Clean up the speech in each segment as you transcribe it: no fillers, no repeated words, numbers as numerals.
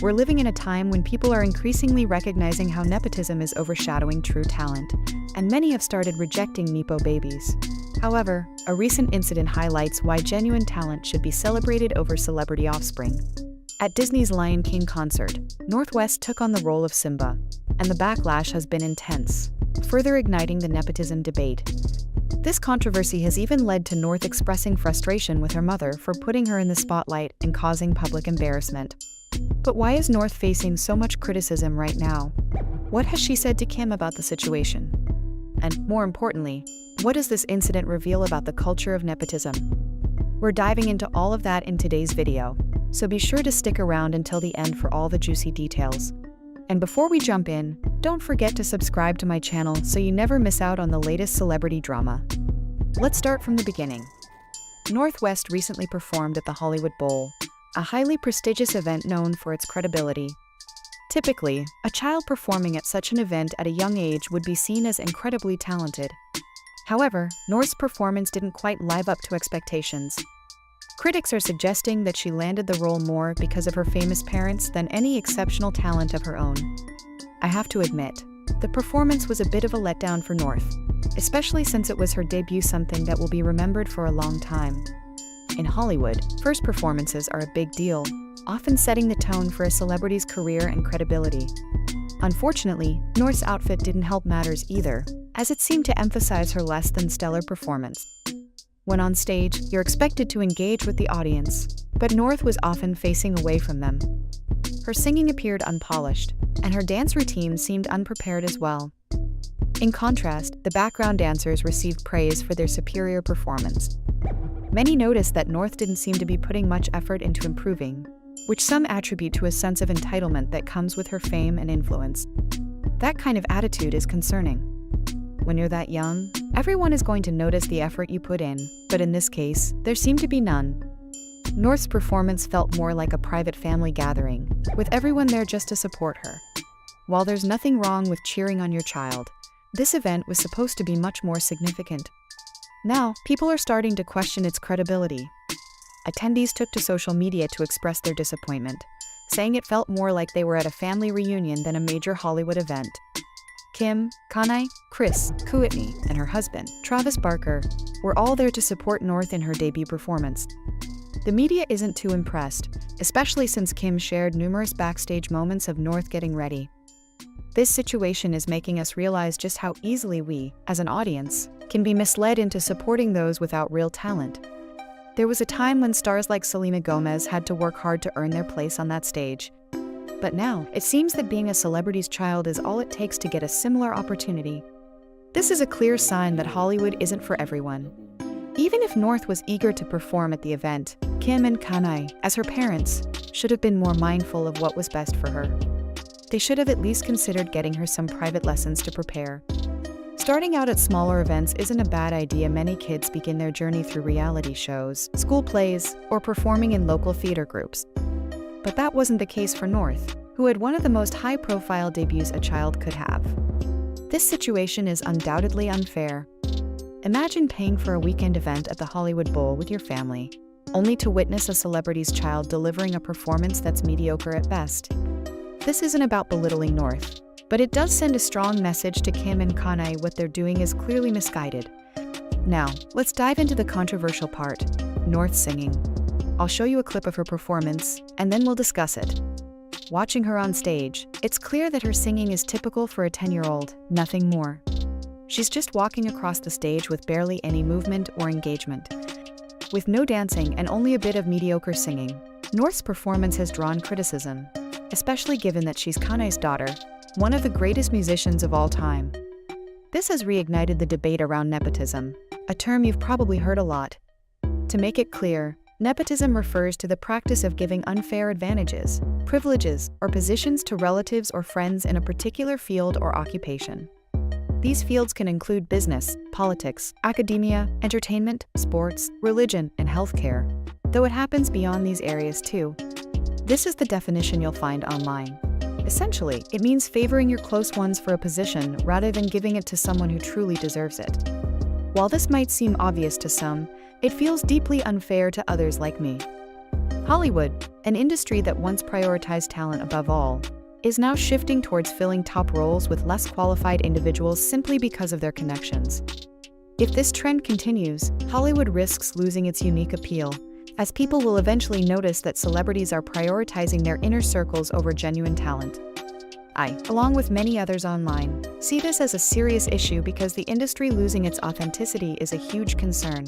We're living in a time when people are increasingly recognizing how nepotism is overshadowing true talent, and many have started rejecting nepo babies. However, a recent incident highlights why genuine talent should be celebrated over celebrity offspring. At Disney's Lion King concert, North West took on the role of Simba, and the backlash has been intense, further igniting the nepotism debate. This controversy has even led to North expressing frustration with her mother for putting her in the spotlight and causing public embarrassment. But why is North facing so much criticism right now? What has she said to Kim about the situation? And, more importantly, what does this incident reveal about the culture of nepotism? We're diving into all of that in today's video, so be sure to stick around until the end for all the juicy details. And before we jump in, don't forget to subscribe to my channel so you never miss out on the latest celebrity drama. Let's start from the beginning. North West recently performed at the Hollywood Bowl, a highly prestigious event known for its credibility. Typically, a child performing at such an event at a young age would be seen as incredibly talented. However, North's performance didn't quite live up to expectations. Critics are suggesting that she landed the role more because of her famous parents than any exceptional talent of her own. I have to admit, the performance was a bit of a letdown for North, especially since it was her debut, something that will be remembered for a long time. In Hollywood, first performances are a big deal, often setting the tone for a celebrity's career and credibility. Unfortunately, North's outfit didn't help matters either, as it seemed to emphasize her less than stellar performance. When on stage, you're expected to engage with the audience, but North was often facing away from them. Her singing appeared unpolished, and her dance routine seemed unprepared as well. In contrast, the background dancers received praise for their superior performance. Many noticed that North didn't seem to be putting much effort into improving, which some attribute to a sense of entitlement that comes with her fame and influence. That kind of attitude is concerning. When you're that young, everyone is going to notice the effort you put in, but in this case, there seemed to be none. North's performance felt more like a private family gathering, with everyone there just to support her. While there's nothing wrong with cheering on your child, this event was supposed to be much more significant. Now, people are starting to question its credibility. Attendees took to social media to express their disappointment, saying it felt more like they were at a family reunion than a major Hollywood event. Kim, Kanye, Kris, Whitney, and her husband, Travis Barker, were all there to support North in her debut performance. The media isn't too impressed, especially since Kim shared numerous backstage moments of North getting ready. This situation is making us realize just how easily we, as an audience, can be misled into supporting those without real talent. There was a time when stars like Selena Gomez had to work hard to earn their place on that stage. But now, it seems that being a celebrity's child is all it takes to get a similar opportunity. This is a clear sign that Hollywood isn't for everyone. Even if North was eager to perform at the event, Kim and Kanye, as her parents, should have been more mindful of what was best for her. They should have at least considered getting her some private lessons to prepare. Starting out at smaller events isn't a bad idea. Many kids begin their journey through reality shows, school plays, or performing in local theater groups. But that wasn't the case for North, who had one of the most high-profile debuts a child could have. This situation is undoubtedly unfair. Imagine paying for a weekend event at the Hollywood Bowl with your family, only to witness a celebrity's child delivering a performance that's mediocre at best. This isn't about belittling North, but it does send a strong message to Kim and Kanye. What they're doing is clearly misguided. Now, let's dive into the controversial part, North's singing. I'll show you a clip of her performance, and then we'll discuss it. Watching her on stage, it's clear that her singing is typical for a 10-year-old, nothing more. She's just walking across the stage with barely any movement or engagement. With no dancing and only a bit of mediocre singing, North's performance has drawn criticism, especially given that she's Kanye's daughter, one of the greatest musicians of all time. This has reignited the debate around nepotism, a term you've probably heard a lot. To make it clear, nepotism refers to the practice of giving unfair advantages, privileges, or positions to relatives or friends in a particular field or occupation. These fields can include business, politics, academia, entertainment, sports, religion, and healthcare, though it happens beyond these areas too. This is the definition you'll find online. Essentially, it means favoring your close ones for a position rather than giving it to someone who truly deserves it. While this might seem obvious to some, it feels deeply unfair to others like me. Hollywood, an industry that once prioritized talent above all, is now shifting towards filling top roles with less qualified individuals simply because of their connections. If this trend continues, Hollywood risks losing its unique appeal, as people will eventually notice that celebrities are prioritizing their inner circles over genuine talent. I, along with many others online, see this as a serious issue because the industry losing its authenticity is a huge concern.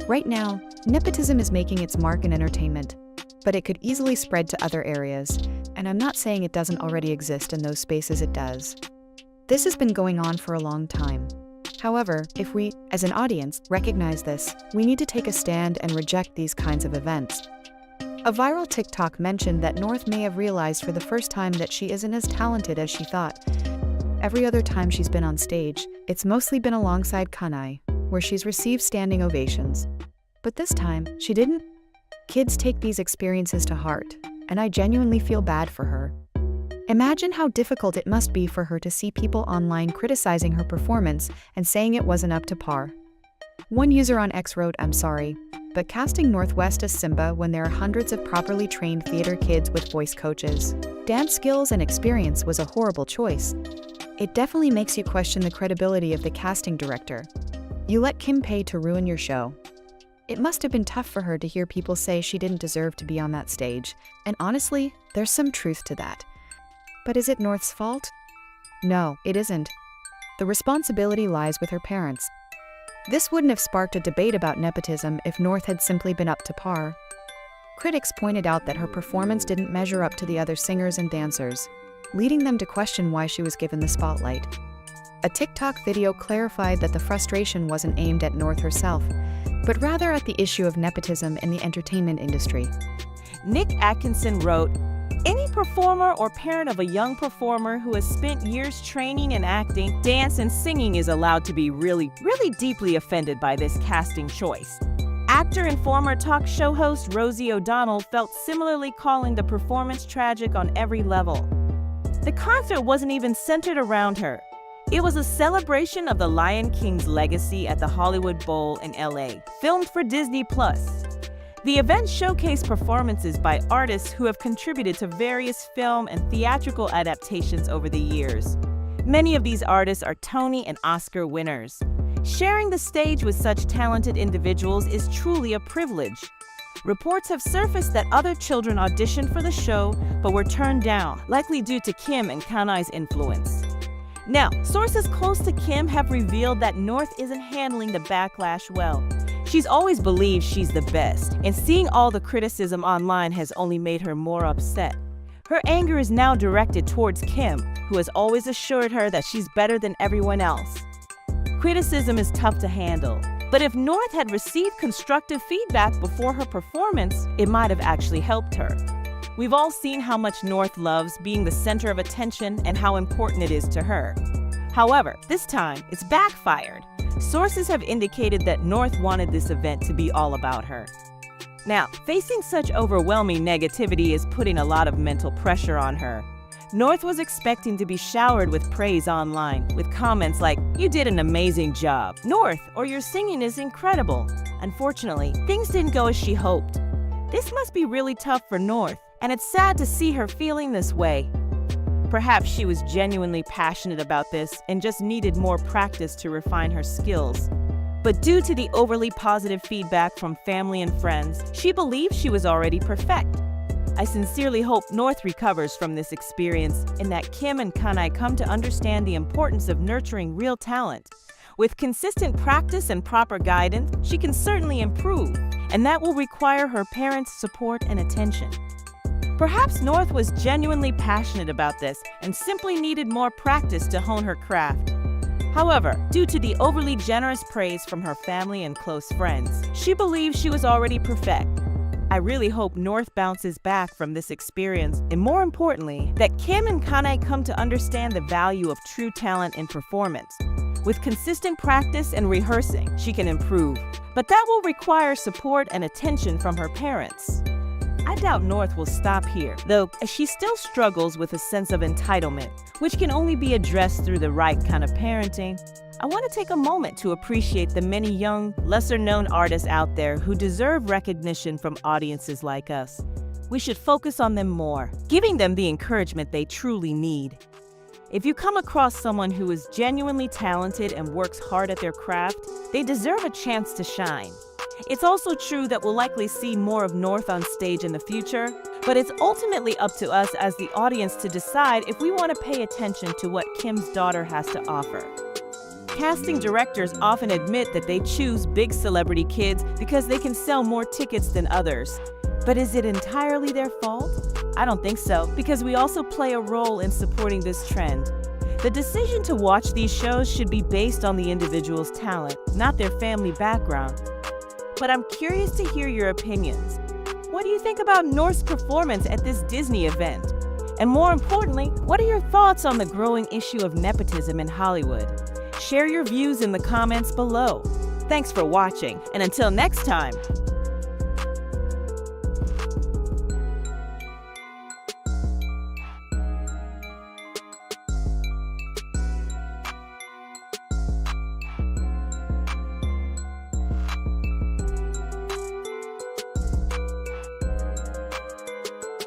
Right now, nepotism is making its mark in entertainment, but it could easily spread to other areas, and I'm not saying it doesn't already exist in those spaces it does. This has been going on for a long time. However, if we, as an audience, recognize this, we need to take a stand and reject these kinds of events. A viral TikTok mentioned that North may have realized for the first time that she isn't as talented as she thought. Every other time she's been on stage, it's mostly been alongside Kanye, where she's received standing ovations. But this time, she didn't. Kids take these experiences to heart, and I genuinely feel bad for her. Imagine how difficult it must be for her to see people online criticizing her performance and saying it wasn't up to par. One user on X wrote, "I'm sorry, but casting Northwest as Simba when there are hundreds of properly trained theater kids with voice coaches, dance skills, and experience was a horrible choice. It definitely makes you question the credibility of the casting director. You let Kim pay to ruin your show." It must have been tough for her to hear people say she didn't deserve to be on that stage, and honestly, there's some truth to that. But is it North's fault? No, it isn't. The responsibility lies with her parents. This wouldn't have sparked a debate about nepotism if North had simply been up to par. Critics pointed out that her performance didn't measure up to the other singers and dancers, leading them to question why she was given the spotlight. A TikTok video clarified that the frustration wasn't aimed at North herself, but rather at the issue of nepotism in the entertainment industry. Nick Atkinson wrote, "Any performer or parent of a young performer who has spent years training in acting, dance, and singing is allowed to be really deeply offended by this casting choice." Actor and former talk show host Rosie O'Donnell felt similarly, calling the performance tragic on every level. The concert wasn't even centered around her. It was a celebration of the Lion King's legacy at the Hollywood Bowl in LA, filmed for Disney+. The event showcased performances by artists who have contributed to various film and theatrical adaptations over the years. Many of these artists are Tony and Oscar winners. Sharing the stage with such talented individuals is truly a privilege. Reports have surfaced that other children auditioned for the show but were turned down, likely due to Kim and Kanye's influence. Now, sources close to Kim have revealed that North isn't handling the backlash well. She's always believed she's the best, and seeing all the criticism online has only made her more upset. Her anger is now directed towards Kim, who has always assured her that she's better than everyone else. Criticism is tough to handle, but if North had received constructive feedback before her performance, it might have actually helped her. We've all seen how much North loves being the center of attention and how important it is to her. However, this time, it's backfired. Sources have indicated that North wanted this event to be all about her. Now, facing such overwhelming negativity is putting a lot of mental pressure on her. North was expecting to be showered with praise online, with comments like, "You did an amazing job," "North," or "Your singing is incredible." Unfortunately, things didn't go as she hoped. This must be really tough for North, and it's sad to see her feeling this way. Perhaps she was genuinely passionate about this and just needed more practice to refine her skills. But due to the overly positive feedback from family and friends, she believed she was already perfect. I sincerely hope North recovers from this experience and that Kim and Kanye come to understand the importance of nurturing real talent. With consistent practice and proper guidance, she can certainly improve, and that will require her parents' support and attention. Perhaps North was genuinely passionate about this and simply needed more practice to hone her craft. However, due to the overly generous praise from her family and close friends, she believed she was already perfect. I really hope North bounces back from this experience, and more importantly, that Kim and Kanye come to understand the value of true talent and performance. With consistent practice and rehearsing, she can improve, but that will require support and attention from her parents. I doubt North will stop here, though she still struggles with a sense of entitlement, which can only be addressed through the right kind of parenting. I want to take a moment to appreciate the many young, lesser-known artists out there who deserve recognition from audiences like us. We should focus on them more, giving them the encouragement they truly need. If you come across someone who is genuinely talented and works hard at their craft, they deserve a chance to shine. It's also true that we'll likely see more of North on stage in the future, but it's ultimately up to us as the audience to decide if we want to pay attention to what Kim's daughter has to offer. Casting directors often admit that they choose big celebrity kids because they can sell more tickets than others. But is it entirely their fault? I don't think so, because we also play a role in supporting this trend. The decision to watch these shows should be based on the individual's talent, not their family background. But I'm curious to hear your opinions. What do you think about North's performance at this Disney event? And more importantly, what are your thoughts on the growing issue of nepotism in Hollywood? Share your views in the comments below. Thanks for watching, and until next time!